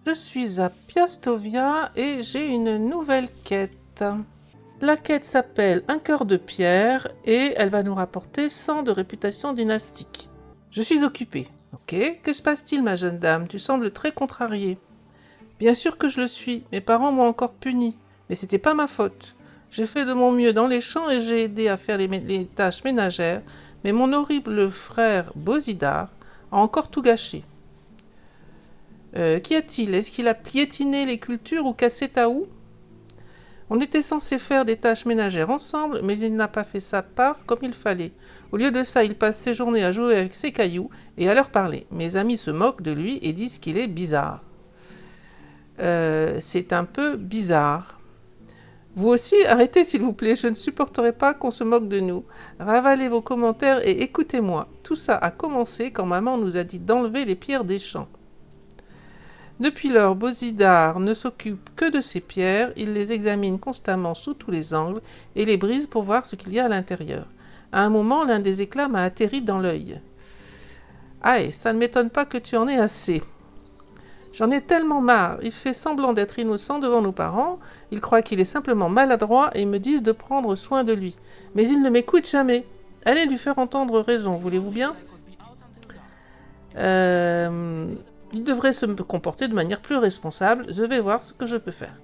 Je suis à Piastovia et j'ai une nouvelle quête. La quête s'appelle Un cœur de pierre et elle va nous rapporter 100 de réputation dynastique. Je suis occupée. Ok, que se passe-t-il, ma jeune dame? Tu sembles très contrariée. Bien sûr que je le suis. Mes parents m'ont encore puni. Mais c'était pas ma faute. J'ai fait de mon mieux dans les champs et j'ai aidé à faire les tâches ménagères, mais mon horrible frère Bozidar a encore tout gâché. Qu'y a-t-il? Est-ce qu'il a piétiné les cultures ou cassé ta houe? On était censé faire des tâches ménagères ensemble, mais il n'a pas fait sa part comme il fallait. Au lieu de ça, il passe ses journées à jouer avec ses cailloux et à leur parler. Mes amis se moquent de lui et disent qu'il est bizarre. C'est un peu bizarre. Vous aussi, arrêtez s'il vous plaît, je ne supporterai pas qu'on se moque de nous. Ravalez vos commentaires et écoutez-moi. Tout ça a commencé quand maman nous a dit d'enlever les pierres des champs. Depuis lors, Bozidar ne s'occupe que de ces pierres, il les examine constamment sous tous les angles et les brise pour voir ce qu'il y a à l'intérieur. À un moment, l'un des éclats m'a atterri dans l'œil. Aïe, ça ne m'étonne pas que tu en aies assez. J'en ai tellement marre, il fait semblant d'être innocent devant nos parents, il croit qu'il est simplement maladroit et ils me disent de prendre soin de lui. Mais il ne m'écoute jamais. Allez lui faire entendre raison, voulez-vous bien? Il devrait se comporter de manière plus responsable, je vais voir ce que je peux faire.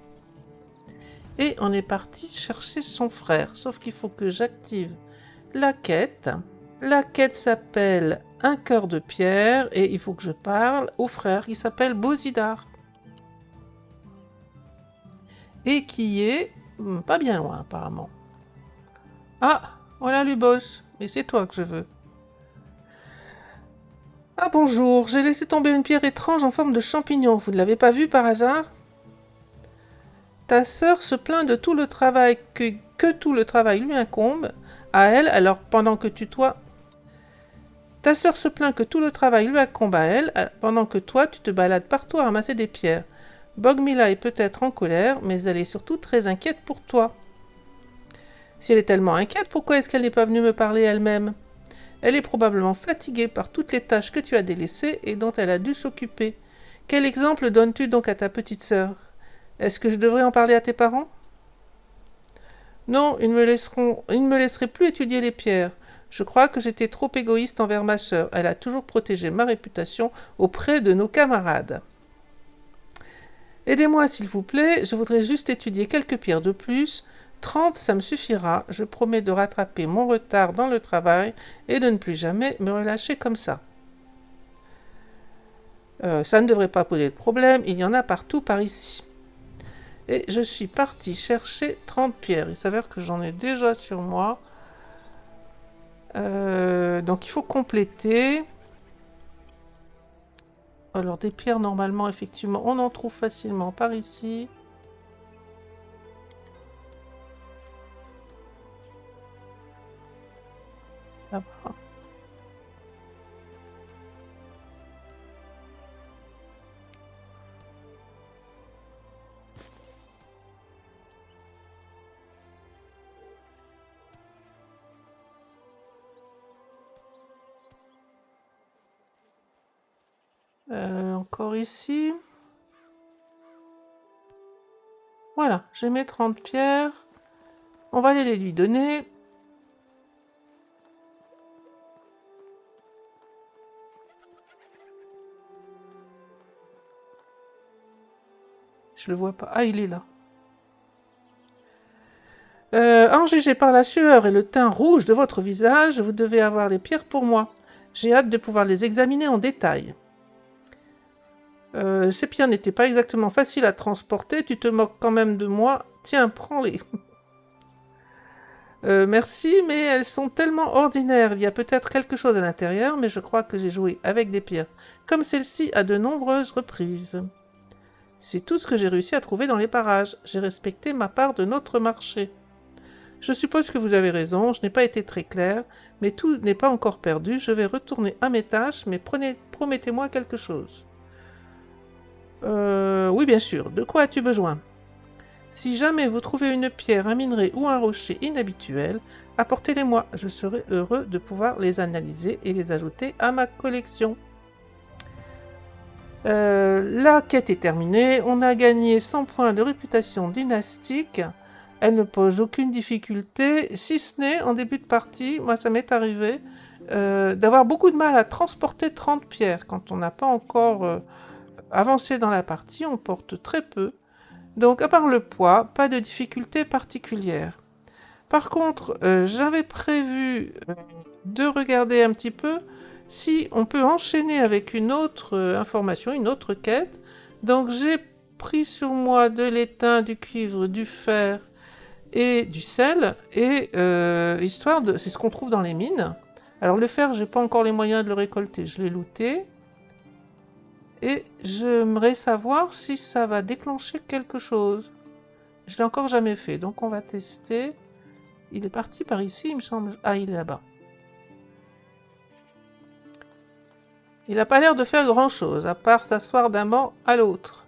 Et on est parti chercher son frère, sauf qu'il faut que j'active la quête. La quête s'appelle Un cœur de pierre et il faut que je parle au frère qui s'appelle Bozidar. Et qui est pas bien loin apparemment. Ah, voilà Lubos, mais c'est toi que je veux. Ah bonjour, j'ai laissé tomber une pierre étrange en forme de champignon, vous ne l'avez pas vue par hasard? Ta sœur se plaint de tout le travail que tout le travail lui incombe à elle, alors pendant que Ta sœur se plaint que tout le travail lui incombe à elle, pendant que toi tu te balades partout à ramasser des pierres. Bogmila est peut-être en colère, mais elle est surtout très inquiète pour toi. Si elle est tellement inquiète, pourquoi est-ce qu'elle n'est pas venue me parler elle-même? Elle est probablement fatiguée par toutes les tâches que tu as délaissées et dont elle a dû s'occuper. Quel exemple donnes-tu donc à ta petite sœur? Est-ce que je devrais en parler à tes parents? Non, ils ne me laisseraient plus étudier les pierres. Je crois que j'étais trop égoïste envers ma sœur. Elle a toujours protégé ma réputation auprès de nos camarades. Aidez-moi s'il vous plaît, je voudrais juste étudier quelques pierres de plus. 30, ça me suffira. Je promets de rattraper mon retard dans le travail et de ne plus jamais me relâcher comme ça. Ça ne devrait pas poser de problème, il y en a partout par ici. Et je suis partie chercher 30 pierres. Il s'avère que j'en ai déjà sur moi. Donc il faut compléter. Alors des pierres, normalement, effectivement, on en trouve facilement par ici. Là-bas. Encore ici. Voilà, j'ai mes 30 pierres. On va aller les lui donner. Je le vois pas. Ah, il est là. En juger par la sueur et le teint rouge de votre visage, vous devez avoir les pierres pour moi. J'ai hâte de pouvoir les examiner en détail. Ces pierres n'étaient pas exactement faciles à transporter, tu te moques quand même de moi. Tiens, prends-les. Merci, mais elles sont tellement ordinaires. Il y a peut-être quelque chose à l'intérieur, mais je crois que j'ai joué avec des pierres comme celle-ci à de nombreuses reprises. C'est tout ce que j'ai réussi à trouver dans les parages. J'ai respecté ma part de notre marché. Je suppose que vous avez raison, je n'ai pas été très clair, mais tout n'est pas encore perdu. Je vais retourner à mes tâches, mais promettez-moi quelque chose. Oui, bien sûr. De quoi as-tu besoin? Si jamais vous trouvez une pierre, un minerai ou un rocher inhabituel, apportez-les-moi. Je serai heureux de pouvoir les analyser et les ajouter à ma collection. La quête est terminée. On a gagné 100 points de réputation dynastique. Elle ne pose aucune difficulté, si ce n'est en début de partie. Moi, ça m'est arrivé d'avoir beaucoup de mal à transporter 30 pierres. Quand on n'a pas encore avancé dans la partie, on porte très peu. Donc, à part le poids, pas de difficulté particulière. Par contre, j'avais prévu de regarder un petit peu si on peut enchaîner avec une autre information, une autre quête. Donc j'ai pris sur moi de l'étain, du cuivre, du fer et du sel, et histoire de... C'est ce qu'on trouve dans les mines. Alors le fer, j'ai pas encore les moyens de le récolter, je l'ai looté. Et j'aimerais savoir si ça va déclencher quelque chose. Je l'ai encore jamais fait, donc on va tester. Il est parti par ici, il me semble. Ah, il est là-bas. Il n'a pas l'air de faire grand-chose, à part s'asseoir d'un banc à l'autre.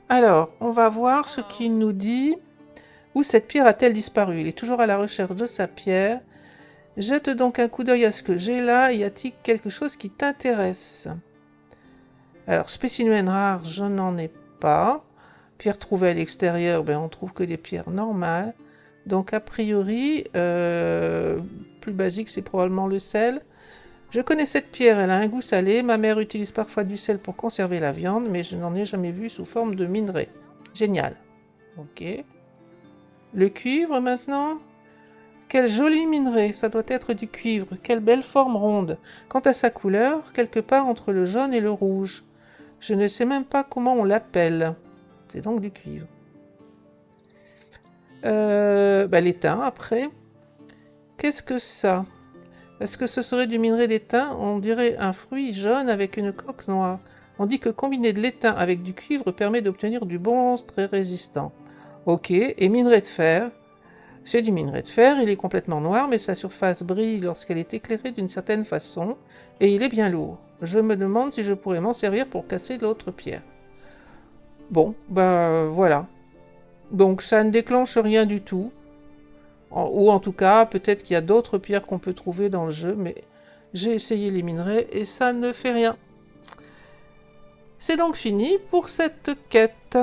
Alors, on va voir ce qu'il nous dit. Où cette pierre a-t-elle disparu? Il est toujours à la recherche de sa pierre. Jette donc un coup d'œil à ce que j'ai là. Y a-t-il quelque chose qui t'intéresse? Alors, spécimen rare, je n'en ai pas. Pierre trouvée à l'extérieur, on trouve que des pierres normales. Donc, a priori, plus basique, c'est probablement le sel. Je connais cette pierre, elle a un goût salé. Ma mère utilise parfois du sel pour conserver la viande, mais je n'en ai jamais vu sous forme de minerai. Génial. Ok. Le cuivre maintenant. Quel joli minerai, ça doit être du cuivre. Quelle belle forme ronde. Quant à sa couleur, quelque part entre le jaune et le rouge. Je ne sais même pas comment on l'appelle. C'est donc du cuivre. L'étain après. Qu'est-ce que ça? Est-ce que ce serait du minerai d'étain? On dirait un fruit jaune avec une coque noire. On dit que combiner de l'étain avec du cuivre permet d'obtenir du bronze très résistant. Ok, et minerai de fer? C'est du minerai de fer, il est complètement noir, mais sa surface brille lorsqu'elle est éclairée d'une certaine façon, et il est bien lourd. Je me demande si je pourrais m'en servir pour casser l'autre pierre. Bon, voilà. Donc ça ne déclenche rien du tout. Ou en tout cas, peut-être qu'il y a d'autres pierres qu'on peut trouver dans le jeu, mais j'ai essayé les minerais et ça ne fait rien. C'est donc fini pour cette quête.